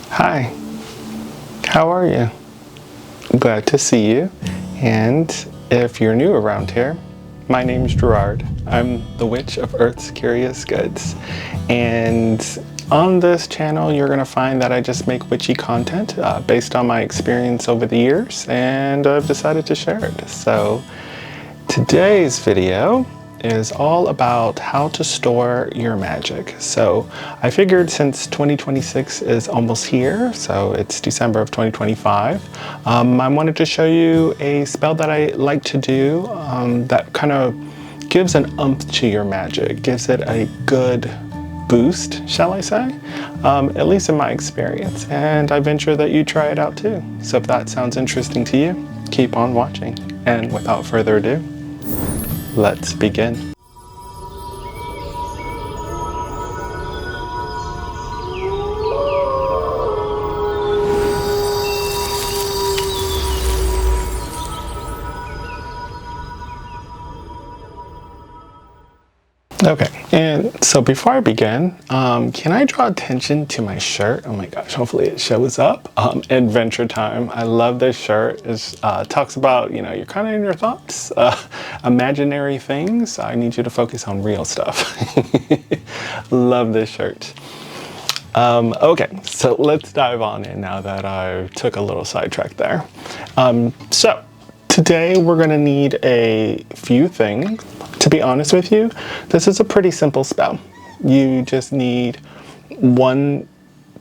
Hi, how are you? Glad to see you. And if you're new around here, my name's Gerard. I'm the Witch of Earth's Curious Goods. And on this channel, you're gonna find that I just make witchy content based on my experience over the years, and I've decided to share it. So today's video is all about how to store your magic. So I figured since 2026 is almost here, so it's December of 2025, I wanted to show you a spell that I like to do that kind of gives an oomph to your magic, gives it a good boost, shall I say, at least in my experience. And I venture that you try it out too. So if that sounds interesting to you, keep on watching. And without further ado, let's begin. Okay, and so before I begin, can I draw attention to my shirt? Oh my gosh, hopefully it shows up. Adventure Time. I love this shirt. It talks about, you know, you're kind of in your thoughts, imaginary things. I need you to focus on real stuff. Love this shirt. Okay, so let's dive on in now that I took a little sidetrack there. So today we're going to need a few things. To be honest with you, this is a pretty simple spell. You just need one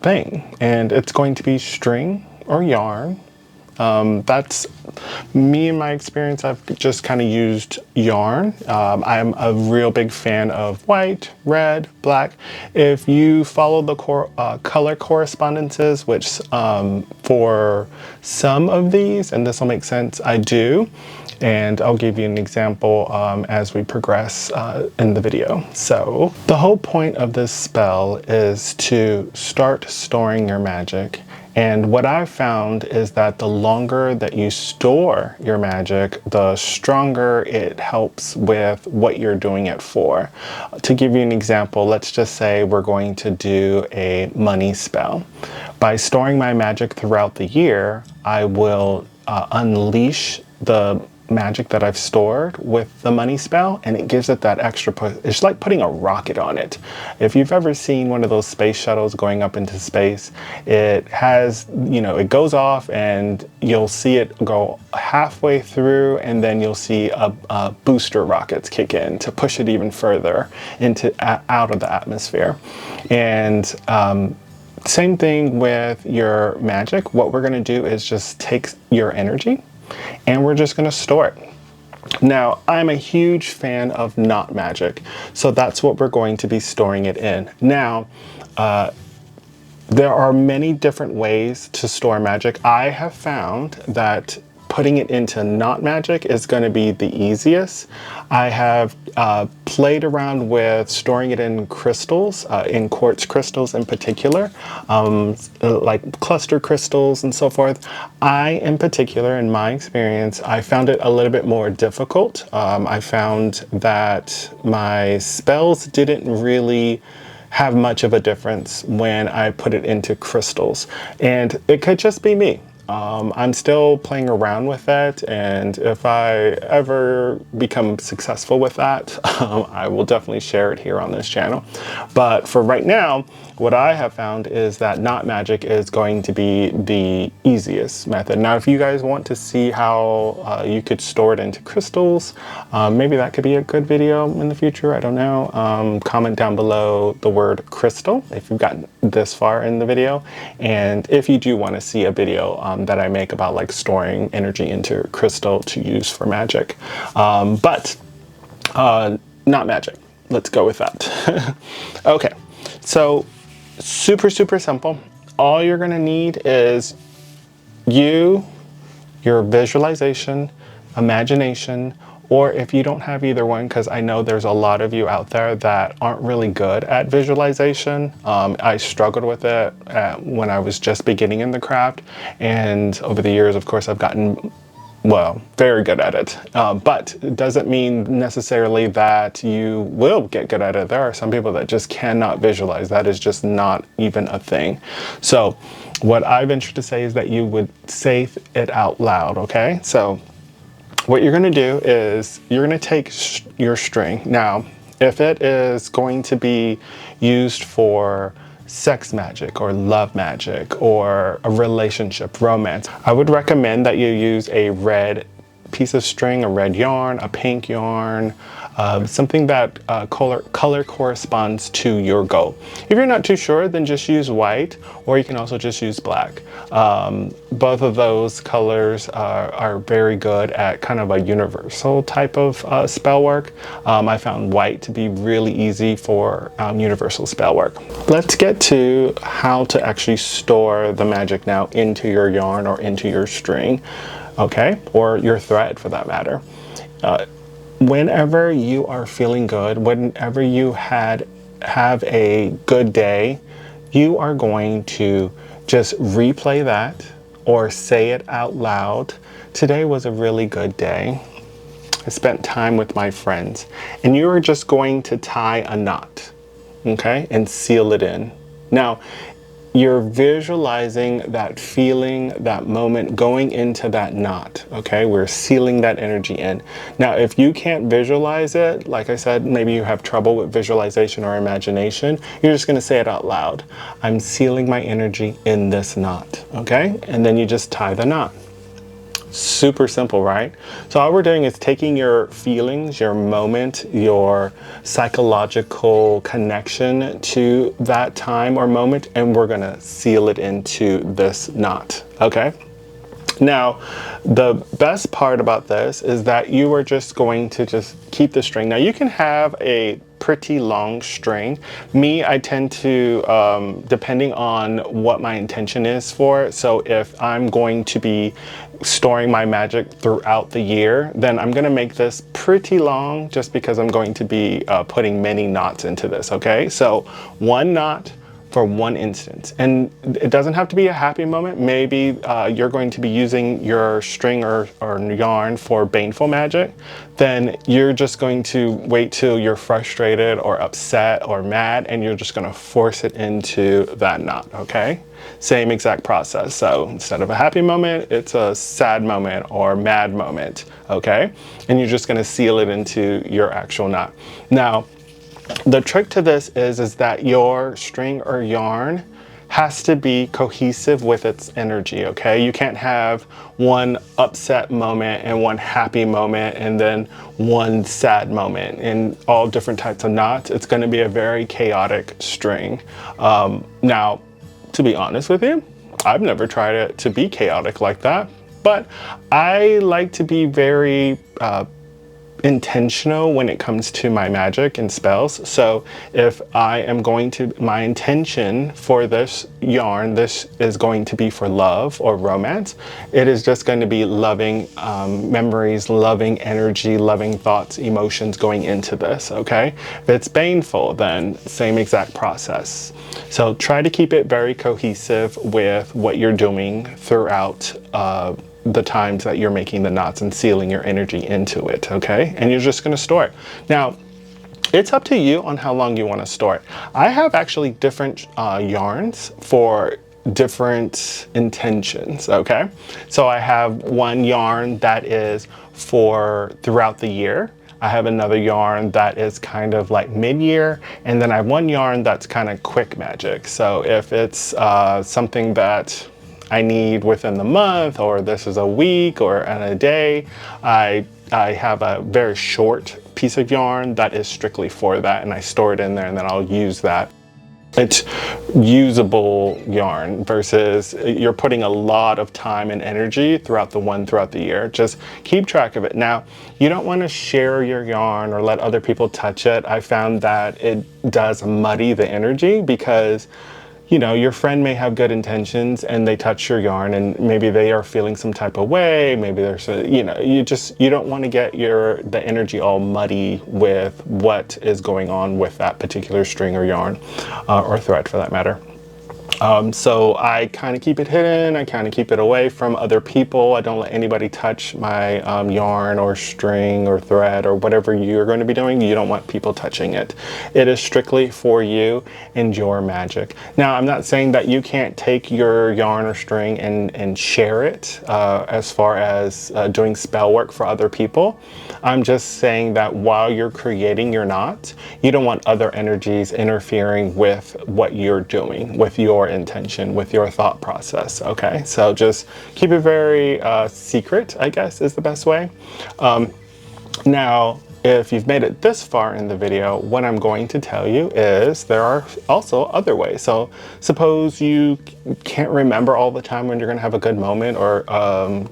thing, and it's going to be string or yarn. That's me in my experience. I've just kind of used yarn. I'm a real big fan of white, red, black. If you follow the color correspondences, which for some of these, and this will make sense, I do. And I'll give you an example as we progress in the video. So the whole point of this spell is to start storing your magic. And what I've found is that the longer that you store your magic, the stronger it helps with what you're doing it for. To give you an example, let's just say we're going to do a money spell. By storing my magic throughout the year, I will unleash the magic that I've stored with the money spell, and it gives it that extra push. It's like putting a rocket on it. If you've ever seen one of those space shuttles going up into space, it has, you know, it goes off and you'll see it go halfway through, and then you'll see a booster rockets kick in to push it even further into out of the atmosphere. And same thing with your magic. What we're going to do is just take your energy and we're just going to store it. Now, I'm a huge fan of knot magic, so that's what we're going to be storing it in. Now, there are many different ways to store magic. I have found that putting it into knot magic is going to be the easiest. I have played around with storing it in crystals, in quartz crystals in particular, like cluster crystals and so forth. I, in particular, in my experience, I found it a little bit more difficult. I found that my spells didn't really have much of a difference when I put it into crystals. And it could just be me. I'm still playing around with that, and if I ever become successful with that, I will definitely share it here on this channel. But for right now, what I have found is that knot magic is going to be the easiest method. Now, if you guys want to see how you could store it into crystals, maybe that could be a good video in the future. I don't know. Comment down below the word crystal if you've gotten this far in the video, and if you do want to see a video that I make about like storing energy into crystal to use for magic. But not magic. Let's go with that. Okay, so super simple. All you're gonna need is your visualization, imagination, or if you don't have either one, because I know there's a lot of you out there that aren't really good at visualization. I struggled with it when I was just beginning in the craft, and over the years, of course, I've gotten well, very good at it. But it doesn't mean necessarily that you will get good at it. There are some people that just cannot visualize. That is just not even a thing. So what I venture to say is that you would say it out loud, okay? So what you're gonna do is you're gonna take your string. Now, if it is going to be used for sex magic or love magic or a relationship, romance, I would recommend that you use a red piece of string, a red yarn, a pink yarn, something that color corresponds to your goal. If you're not too sure, then just use white, or you can also just use black. Both of those colors are very good at kind of a universal type of spell work. I found white to be really easy for universal spell work. Let's get to how to actually store the magic now into your yarn or into your string, okay, or your thread for that matter. Whenever you are feeling good, whenever you have a good day, you are going to just replay that or say it out loud. Today was a really good day. I spent time with my friends. And you are just going to tie a knot, okay, and seal it in. Now, you're visualizing that feeling, that moment going into that knot, okay? We're sealing that energy in. Now, if you can't visualize it, like I said, maybe you have trouble with visualization or imagination, you're just gonna say it out loud. I'm sealing my energy in this knot, okay? And then you just tie the knot. Super simple, right? So all we're doing is taking your feelings, your moment, your psychological connection to that time or moment, and we're gonna seal it into this knot, okay? Now, the best part about this is that you are just going to just keep the string. Now, you can have a pretty long string. Me, I tend to, depending on what my intention is for it. So if I'm going to be storing my magic throughout the year, then I'm gonna make this pretty long just because I'm going to be putting many knots into this, okay? So one knot for one instance. And it doesn't have to be a happy moment. Maybe you're going to be using your string or yarn for baneful magic. Then you're just going to wait till you're frustrated or upset or mad, and you're just gonna force it into that knot, okay? Same exact process. So instead of a happy moment, it's a sad moment or mad moment, okay? And you're just gonna seal it into your actual knot. Now, the trick to this is that your string or yarn has to be cohesive with its energy, okay? You can't have one upset moment and one happy moment and then one sad moment in all different types of knots. It's gonna be a very chaotic string. Now, to be honest with you, I've never tried it to be chaotic like that, but I like to be very intentional when it comes to my magic and spells. So if I am going to, my intention for this yarn, this is going to be for love or romance. It is just going to be loving memories, loving energy, loving thoughts, emotions going into this, okay? If it's baneful, then same exact process. So try to keep it very cohesive with what you're doing throughout the times that you're making the knots and sealing your energy into it, okay? And you're just gonna store it. Now, it's up to you on how long you wanna store it. I have actually different yarns for different intentions, okay? So I have one yarn that is for throughout the year. I have another yarn that is kind of like mid-year, and then I have one yarn that's kind of quick magic. So if it's something that I need within the month, or this is a week or in a day, I have a very short piece of yarn that is strictly for that, and I store it in there and then I'll use that. It's usable yarn versus you're putting a lot of time and energy throughout the year. Just keep track of it. Now, you don't want to share your yarn or let other people touch it. I found that it does muddy the energy because, you know, your friend may have good intentions and they touch your yarn and maybe they are feeling some type of way. Maybe there's a, you know, you don't want to get the energy all muddy with what is going on with that particular string or yarn or thread for that matter. So I kind of keep it hidden. I kind of keep it away from other people. I don't let anybody touch my yarn or string or thread or whatever you're going to be doing. You don't want people touching it. It is strictly for you and your magic. Now, I'm not saying that you can't take your yarn or string and share it as far as doing spell work for other people. I'm just saying that while you're creating your knot, you don't want other energies interfering with what you're doing, with your intention, with your thought process. Okay, so just keep it very secret, I guess is the best way. Now, if you've made it this far in the video, what I'm going to tell you is there are also other ways. So suppose you can't remember all the time when you're going to have a good moment, or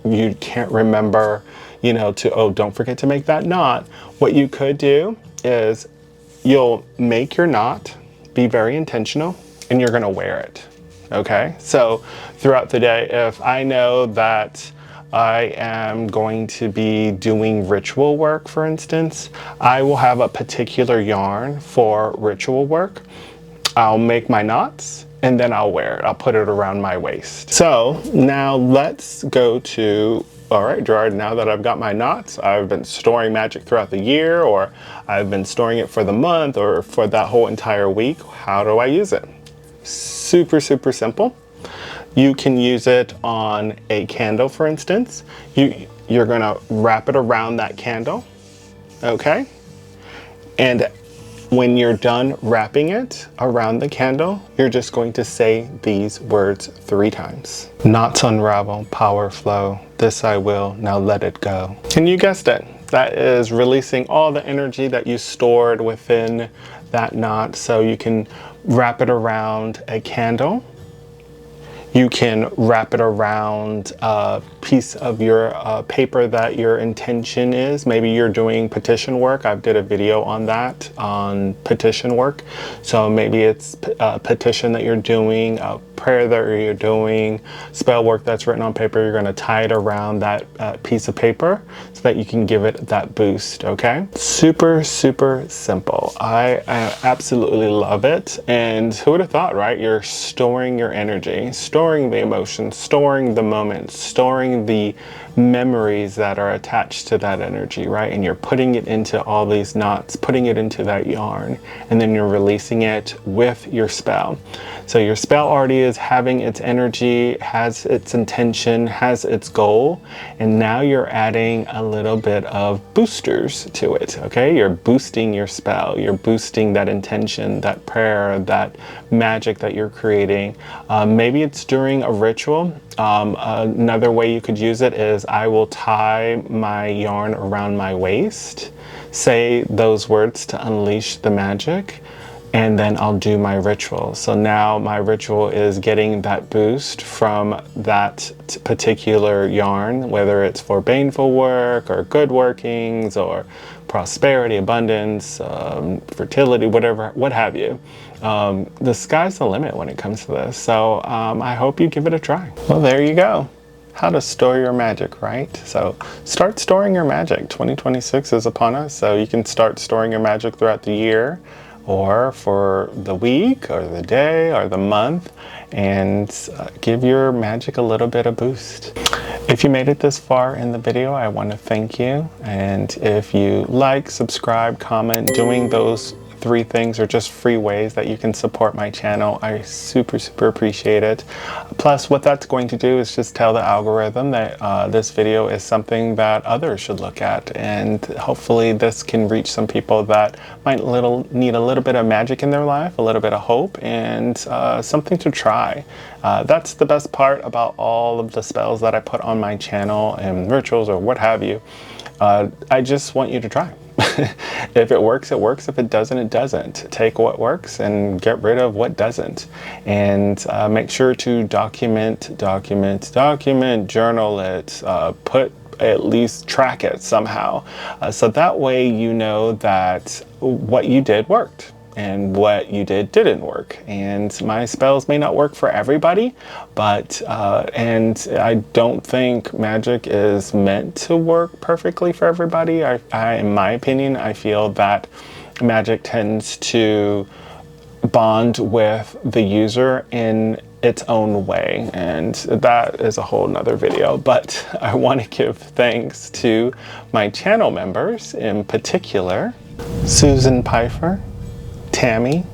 you can't remember, you know, oh, don't forget to make that knot. What you could do is you'll make your knot, be very intentional, and you're going to wear it. Okay, so throughout the day, if I know that I am going to be doing ritual work, for instance, I will have a particular yarn for ritual work. I'll make my knots and then I'll wear it. I'll put it around my waist. So now let's go to, all right, Gerard, now that I've got my knots, I've been storing Magick throughout the year, or I've been storing it for the month or for that whole entire week. How do I use it? Super, super simple. You can use it on a candle, for instance. You're gonna wrap it around that candle, okay? And when you're done wrapping it around the candle, you're just going to say these words 3 times. Knots unravel, power flow, this I will, now let it go. And you guessed it. That is releasing all the energy that you stored within that knot. So you can wrap it around a candle. You can wrap it around a piece of your paper that your intention is. Maybe you're doing petition work. I did a video on that, on petition work. So maybe it's a petition that you're doing, a prayer that you're doing, spell work that's written on paper. You're going to tie it around that piece of paper so that you can give it that boost, okay? Super, super simple. I absolutely love it. And who would have thought, right? You're storing your energy, storing the emotions, storing the moments, storing the memories that are attached to that energy, right? And you're putting it into all these knots, putting it into that yarn, and then you're releasing it with your spell. So your spell already is having its energy, has its intention, has its goal, and now you're adding a little bit of boosters to it, okay? You're boosting your spell, you're boosting that intention, that prayer, that magic that you're creating. Maybe it's during a ritual. Another way you could use it is I will tie my yarn around my waist, say those words to unleash the magic, and then I'll do my ritual. So now my ritual is getting that boost from that particular yarn, whether it's for baneful work or good workings or prosperity, abundance, fertility, whatever, what have you. The sky's the limit when it comes to this. So I hope you give it a try. Well, there you go. How to store your magic, right? So start storing your magic. 2026 is upon us, so you can start storing your magic throughout the year, or for the week or the day or the month, and give your magic a little bit of boost. If you made it this far in the video, I want to thank you. And if you like, subscribe, comment, doing those 3 things are just free ways that you can support my channel. I super, super appreciate it. Plus, what that's going to do is just tell the algorithm that this video is something that others should look at. And hopefully this can reach some people that might need a little bit of magic in their life, a little bit of hope, and something to try. That's the best part about all of the spells that I put on my channel and rituals or what have you. I just want you to try. If it works, it works. If it doesn't, it doesn't. Take what works and get rid of what doesn't. And make sure to document, journal it, at least track it somehow. So that way you know that what you did worked and what you did didn't work. And my spells may not work for everybody, but and I don't think Magick is meant to work perfectly for everybody. In my opinion, I feel that Magick tends to bond with the user in its own way, and that is a whole nother video. But I want to give thanks to my channel members, in particular Susan Pfeiffer, Tammy,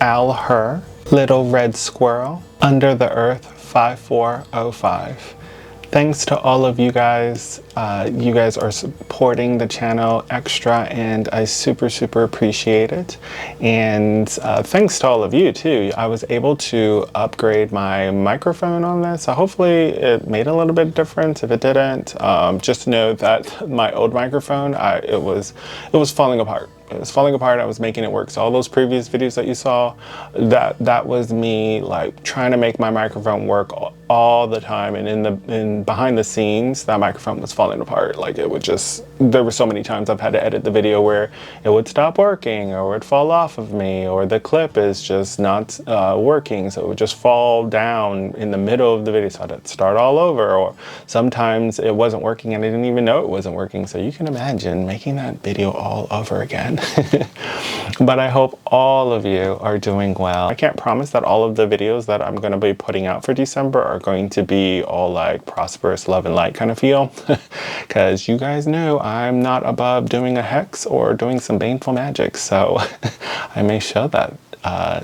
Al Her, Little Red Squirrel, Under the Earth 5405. Thanks to all of you guys. You guys are supporting the channel extra, and I super appreciate it. And thanks to all of you too. I was able to upgrade my microphone on this, so hopefully it made a little bit difference. If it didn't, just know that my old microphone, it was falling apart. It was falling apart. I was making it work. So all those previous videos that you saw, that was me like trying to make my microphone work all the time, and behind the scenes, that microphone was falling apart. Like it would just, there were so many times I've had to edit the video where it would stop working, or it would fall off of me, or the clip is just not working, so it would just fall down in the middle of the video, so I had to start all over. Or sometimes it wasn't working and I didn't even know it wasn't working. So you can imagine making that video all over again. But I hope all of you are doing well. I can't promise that all of the videos that I'm going to be putting out for December are going to be all like prosperous, love and light kind of feel, because you guys know I'm not above doing a hex or doing some baneful magic, so I may show that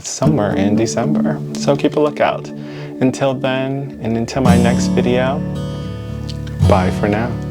somewhere in December, so keep a lookout. Until then, and until my next video, bye for now.